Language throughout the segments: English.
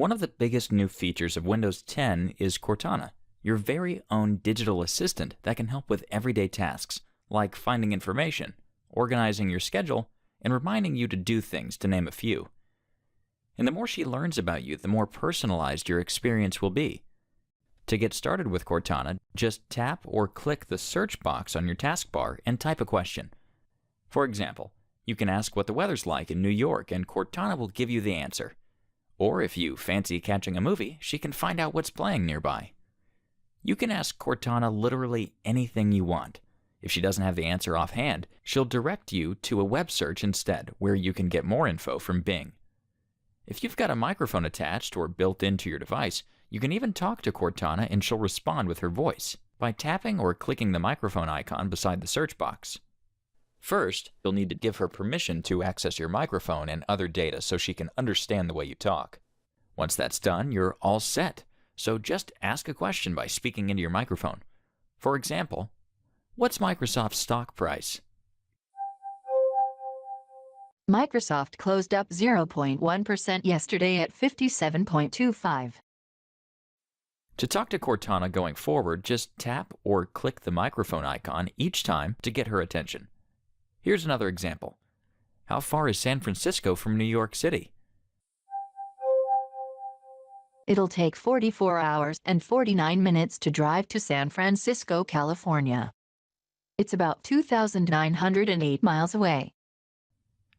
One of the biggest new features of Windows 10 is Cortana, your very own digital assistant that can help with everyday tasks, like finding information, organizing your schedule, and reminding you to do things, to name a few. And the more she learns about you, the more personalized your experience will be. To get started with Cortana, just tap or click the search box on your taskbar and type a question. For example, you can ask what the weather's like in New York and Cortana will give you the answer. Or if you fancy catching a movie, she can find out what's playing nearby. You can ask Cortana literally anything you want. If she doesn't have the answer offhand, she'll direct you to a web search instead, where you can get more info from Bing. If you've got a microphone attached or built into your device, you can even talk to Cortana and she'll respond with her voice by tapping or clicking the microphone icon beside the search box. First, you'll need to give her permission to access your microphone and other data so she can understand the way you talk. Once that's done, you're all set. So just ask a question by speaking into your microphone. For example, what's Microsoft's stock price? Microsoft closed up 0.1% yesterday at 57.25. To talk to Cortana going forward, just tap or click the microphone icon each time to get her attention. Here's another example. How far is San Francisco from New York City? It'll take 44 hours and 49 minutes to drive to San Francisco, California. It's about 2,908 miles away.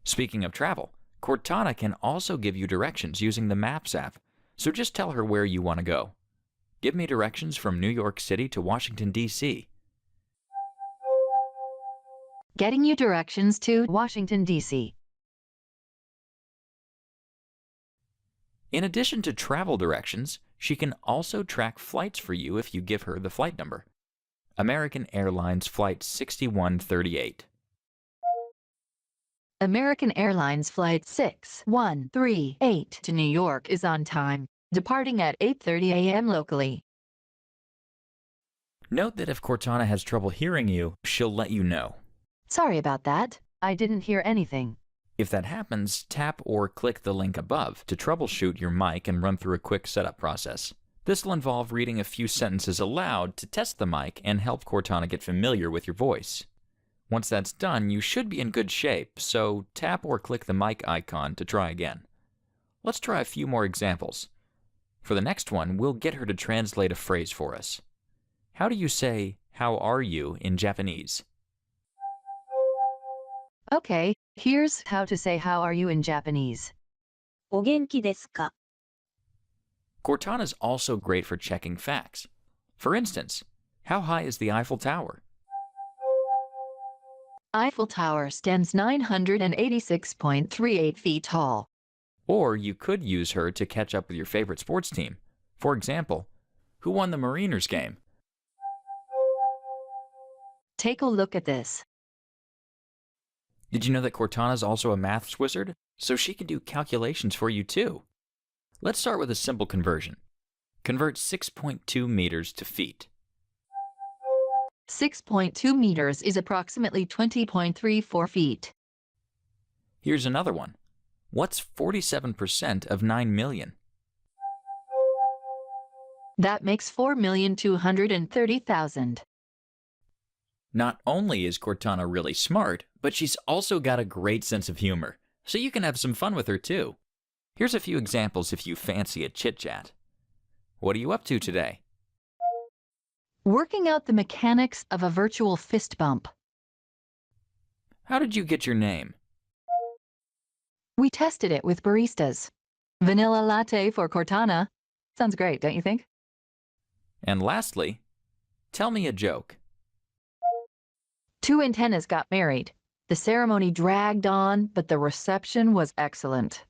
Speaking of travel, Cortana can also give you directions using the Maps app, so just tell her where you want to go. Give me directions from New York City to Washington, D.C. Getting you directions to Washington, D.C. In addition to travel directions, she can also track flights for you if you give her the flight number. American Airlines Flight 6138. American Airlines Flight 6138 to New York is on time, departing at 8:30 a.m. locally. Note that if Cortana has trouble hearing you, she'll let you know. Sorry about that. I didn't hear anything. If that happens, tap or click the link above to troubleshoot your mic and run through a quick setup process. This will involve reading a few sentences aloud to test the mic and help Cortana get familiar with your voice. Once that's done, you should be in good shape, so tap or click the mic icon to try again. Let's try a few more examples. For the next one, we'll get her to translate a phrase for us. How do you say, "How are you" in Japanese? Okay, here's how to say how are you in Japanese. お元気ですか? Cortana's also great for checking facts. For instance, how high is the Eiffel Tower? Eiffel Tower stands 986.38 feet tall. Or you could use her to catch up with your favorite sports team. For example, who won the Mariners game? Take a look at this. Did you know that Cortana's also a maths wizard? So she can do calculations for you too. Let's start with a simple conversion. Convert 6.2 meters to feet. 6.2 meters is approximately 20.34 feet. Here's another one. What's 47% of 9 million? That makes 4,230,000. Not only is Cortana really smart, but she's also got a great sense of humor, so you can have some fun with her too. Here's a few examples if you fancy a chit-chat. What are you up to today? Working out the mechanics of a virtual fist bump. How did you get your name? We tested it with baristas. Vanilla latte for Cortana. Sounds great, don't you think? And lastly, tell me a joke. Two antennas got married. The ceremony dragged on, but the reception was excellent.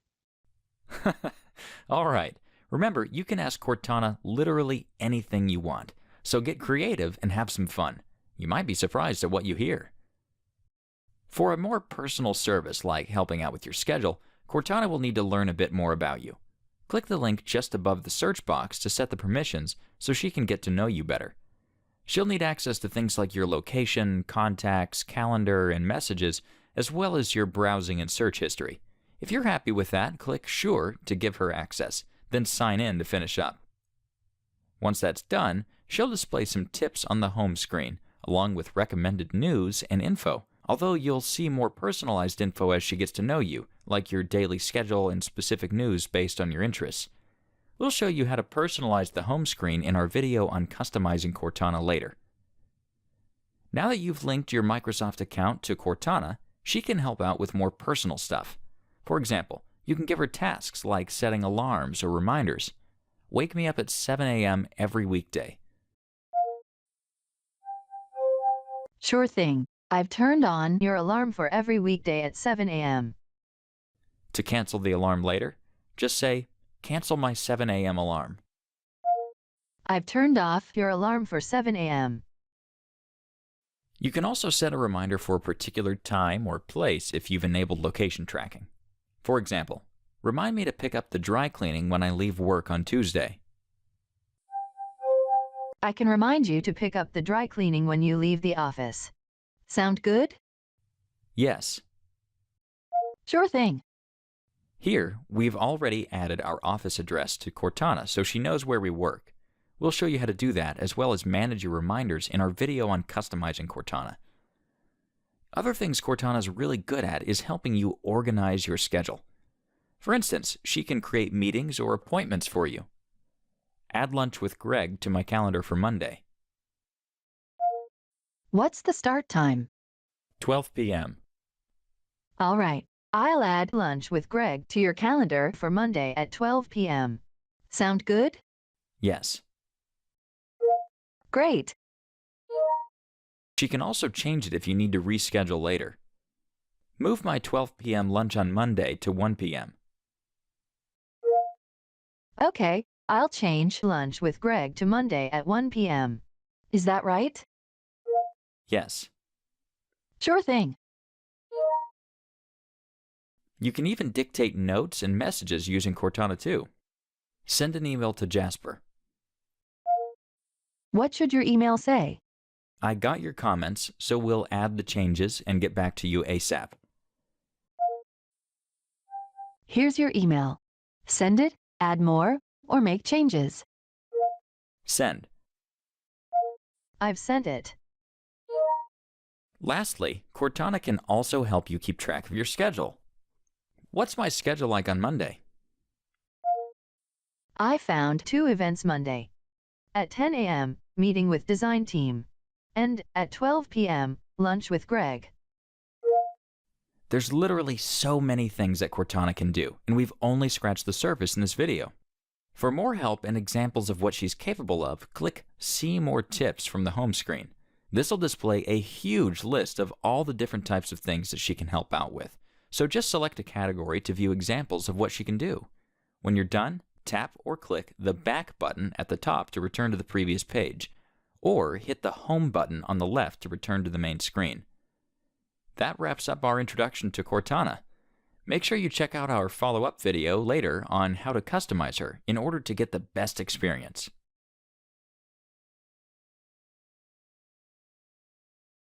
All right. Remember, you can ask Cortana literally anything you want, so get creative and have some fun. You might be surprised at what you hear. For a more personal service like helping out with your schedule, Cortana will need to learn a bit more about you. Click the link just above the search box to set the permissions so she can get to know you better. She'll need access to things like your location, contacts, calendar, and messages, as well as your browsing and search history. If you're happy with that, click Sure to give her access, then sign in to finish up. Once that's done, she'll display some tips on the home screen, along with recommended news and info, although you'll see more personalized info as she gets to know you, like your daily schedule and specific news based on your interests. We'll show you how to personalize the home screen in our video on customizing Cortana later. Now that you've linked your Microsoft account to Cortana, she can help out with more personal stuff. For example, you can give her tasks like setting alarms or reminders. Wake me up at 7 a.m. every weekday. Sure thing. I've turned on your alarm for every weekday at 7 a.m. To cancel the alarm later, just say, "Cancel my 7 a.m. alarm." I've turned off your alarm for 7 a.m. You can also set a reminder for a particular time or place if you've enabled location tracking. For example, remind me to pick up the dry cleaning when I leave work on Tuesday. I can remind you to pick up the dry cleaning when you leave the office. Sound good? Yes. Sure thing. Here, we've already added our office address to Cortana so she knows where we work. We'll show you how to do that as well as manage your reminders in our video on customizing Cortana. Other things Cortana's really good at is helping you organize your schedule. For instance, she can create meetings or appointments for you. Add lunch with Greg to my calendar for Monday. What's the start time? 12 p.m. All right. I'll add lunch with Greg to your calendar for Monday at 12 p.m. Sound good? Yes. Great. She can also change it if you need to reschedule later. Move my 12 p.m. lunch on Monday to 1 p.m. Okay, I'll change lunch with Greg to Monday at 1 p.m. Is that right? Yes. Sure thing. You can even dictate notes and messages using Cortana too. Send an email to Jasper. What should your email say? I got your comments, so we'll add the changes and get back to you ASAP. Here's your email. Send it, add more, or make changes. Send. I've sent it. Lastly, Cortana can also help you keep track of your schedule. What's my schedule like on Monday? I found 2 events Monday. At 10 a.m., meeting with design team. And at 12 p.m., lunch with Greg. There's literally so many things that Cortana can do, and we've only scratched the surface in this video. For more help and examples of what she's capable of, click See More Tips from the home screen. This will display a huge list of all the different types of things that she can help out with. So just select a category to view examples of what she can do. When you're done, tap or click the Back button at the top to return to the previous page, or hit the Home button on the left to return to the main screen. That wraps up our introduction to Cortana. Make sure you check out our follow-up video later on how to customize her in order to get the best experience.